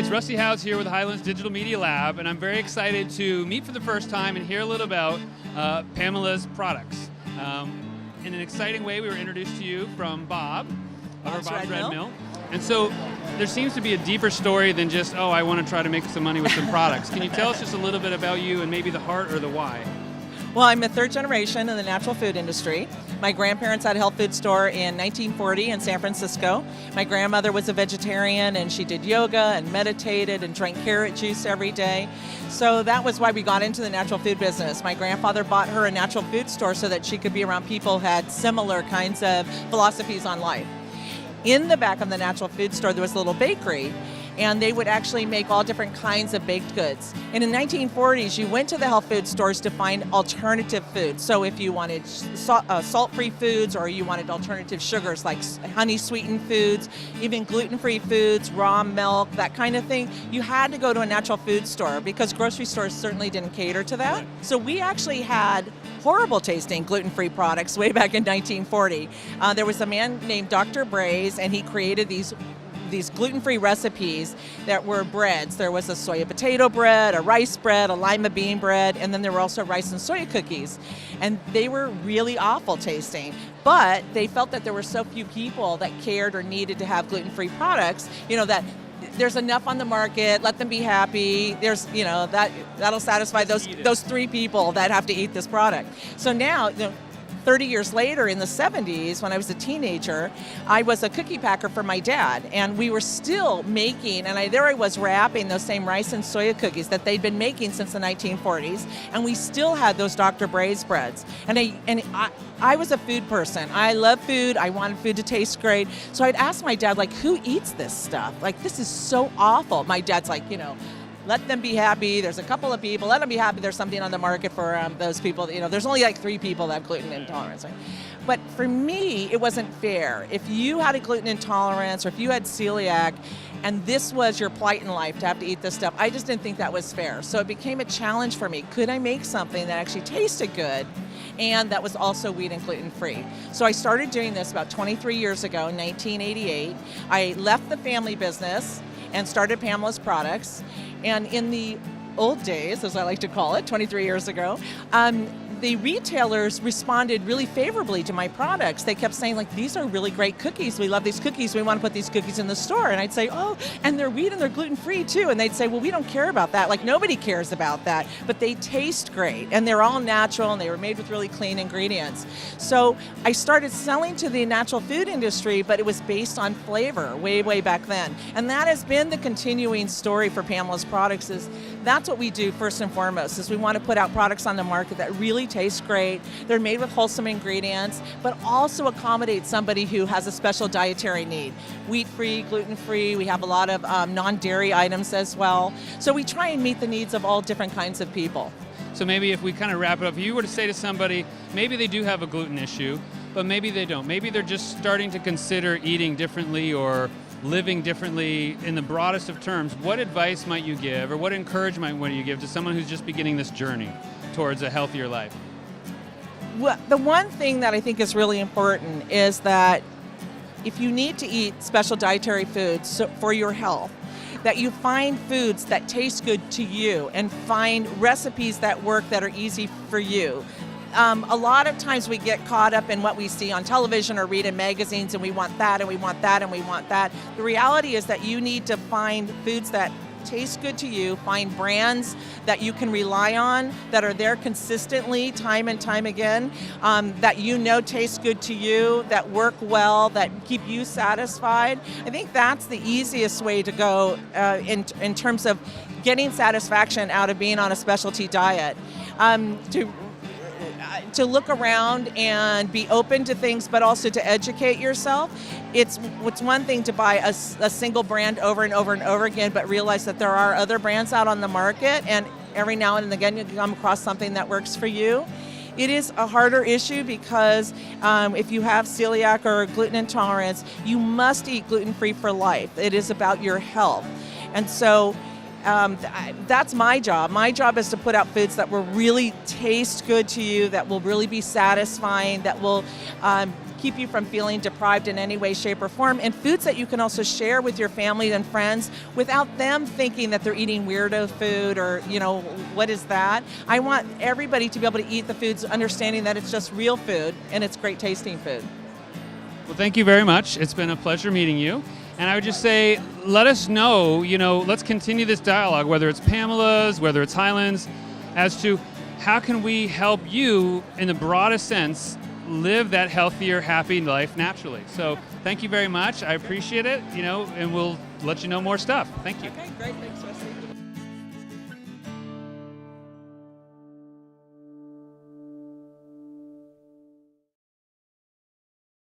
It's Rusty Howes here with Hyland's Digital Media Lab, and I'm very excited to meet for the first time and hear a little about Pamela's products. In an exciting way, we were introduced to you from Bob, over Bob's Red Mill. And so there seems to be a deeper story than just, oh, I want to try to make some money with some products. Can you tell us just a little bit about you and maybe the heart or the why? Well, I'm a third generation in the natural food industry. My grandparents had a health food store in 1940 in San Francisco. My grandmother was a vegetarian and she did yoga and meditated and drank carrot juice every day. So that was why we got into the natural food business. My grandfather bought her a natural food store so that she could be around people who had similar kinds of philosophies on life. In the back of the natural food store, there was a little bakery, and they would actually make all different kinds of baked goods. And in the 1940s, you went to the health food stores to find alternative foods. So if you wanted salt-free foods, or you wanted alternative sugars like honey-sweetened foods, even gluten-free foods, raw milk, that kind of thing, you had to go to a natural food store because grocery stores certainly didn't cater to that. So we actually had horrible tasting gluten-free products way back in 1940. There was a man named Dr. Braze, and he created these gluten-free recipes that were breads. There was a soya potato bread, a rice bread, a lima bean bread, and then there were also rice and soya cookies. And they were really awful tasting. But they felt that there were so few people that cared or needed to have gluten-free products, that there's enough on the market, let them be happy. There's, that'll satisfy those three people that have to eat this product. So now, 30 years later, in the 70s, when I was a teenager, I was a cookie packer for my dad, and we were still making, and there I was wrapping those same rice and soya cookies that they'd been making since the 1940s, and we still had those Dr. Braze breads. And I was a food person. I love food. I wanted food to taste great. So I'd ask my dad, who eats this stuff? This is so awful. My dad's like, let them be happy. There's a couple of people. Let them be happy. There's something on the market for those people. There's only 3 people that have gluten intolerance. Right? But for me, it wasn't fair. If you had a gluten intolerance or if you had celiac and this was your plight in life to have to eat this stuff, I just didn't think that was fair. So it became a challenge for me. Could I make something that actually tasted good and that was also wheat and gluten-free? So I started doing this about 23 years ago, in 1988. I left the family business and started Pamela's Products. And in the old days, as I like to call it, 23 years ago, the retailers responded really favorably to my products. They kept saying, these are really great cookies. We love these cookies. We want to put these cookies in the store. And I'd say, oh, and they're wheat and they're gluten-free too. And they'd say, well, we don't care about that. Nobody cares about that. But they taste great. And they're all natural, and they were made with really clean ingredients. So I started selling to the natural food industry, but it was based on flavor way, way back then. And that has been the continuing story for Pamela's Products. That's what we do first and foremost, is we want to put out products on the market that really taste great. They're made with wholesome ingredients, but also accommodate somebody who has a special dietary need. Wheat-free, gluten-free, we have a lot of non-dairy items as well. So we try and meet the needs of all different kinds of people. So maybe if we kind of wrap it up, if you were to say to somebody, maybe they do have a gluten issue, but maybe they don't. Maybe they're just starting to consider eating differently or living differently in the broadest of terms, what advice might you give, or what encouragement would you give to someone who's just beginning this journey towards a healthier life? Well, the one thing that I think is really important is that if you need to eat special dietary foods for your health, that you find foods that taste good to you and find recipes that work that are easy for you. A lot of times we get caught up in what we see on television or read in magazines, and we want that and we want that and we want that. The reality is that you need to find foods that taste good to you, find brands that you can rely on, that are there consistently time and time again, that taste good to you, that work well, that keep you satisfied. I think that's the easiest way to go in terms of getting satisfaction out of being on a specialty diet. To look around and be open to things, but also to educate yourself. It's one thing to buy a single brand over and over and over again, but realize that there are other brands out on the market, and every now and again you come across something that works for you. It is a harder issue because if you have celiac or gluten intolerance, you must eat gluten-free for life. It is about your health. And so that's my job. My job is to put out foods that will really taste good to you, that will really be satisfying, that will keep you from feeling deprived in any way, shape, or form, and foods that you can also share with your family and friends without them thinking that they're eating weirdo food or, what is that? I want everybody to be able to eat the foods understanding that it's just real food and it's great tasting food. Well, thank you very much. It's been a pleasure meeting you. And I would just say, let us know, let's continue this dialogue, whether it's Pamela's, whether it's Hyland's, as to how can we help you, in the broadest sense, live that healthier, happy life naturally. So thank you very much. I appreciate it, and we'll let you know more stuff. Thank you. Okay, great. Thanks, Wes.